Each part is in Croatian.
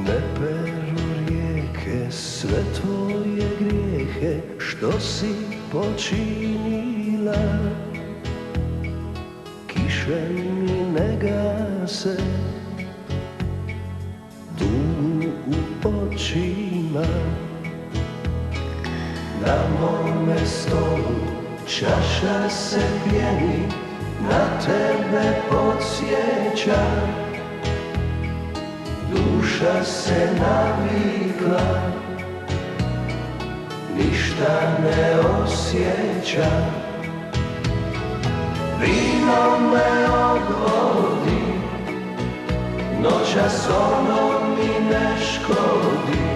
Ne peru rijeke sve tvoje grijehe što si počinila. Kiše mi ne gase tugu u očima. Na mome stolu čaša se pjeni, na tebe podsjeća. Duša se navikla, ništa ne osjeća. Vino me odvodi, noćas ono mi ne škodi.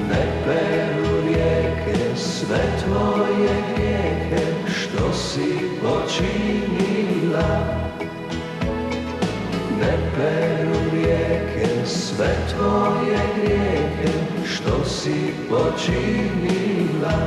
Ne peru rijeke sve tvoje grijehe što si počinila. Ne peru rijeke sve tvoje grijehe što si počinila.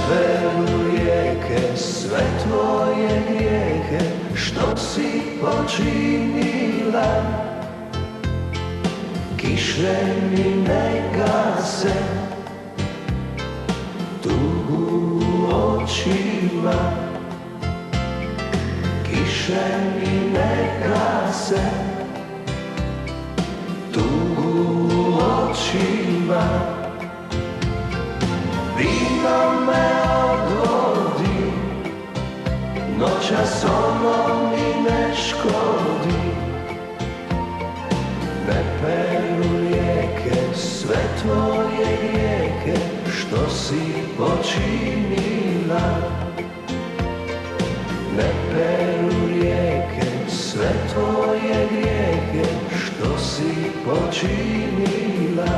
Peru rijeke sve tvoje grijehe što si počinila. Kiše mi ne gase tugu u očima. Kiše mi ne gase tugu u očima. Vino me odvodi, noćas ono mi ne škodi. Ne peru rijeke sve tvoje grijehe što si počinila. Ne peru rijeke sve tvoje grijehe što si počinila.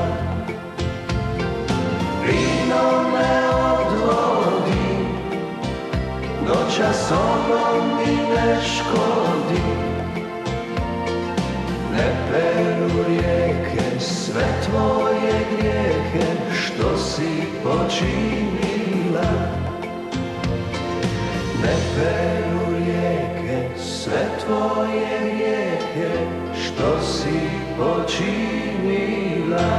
Vino me odvodi, noćas ono mi ne škodi. Ne peru rijeke sve tvoje grijehe što si počinila. Ne peru rijeke sve tvoje grijehe što si počinila.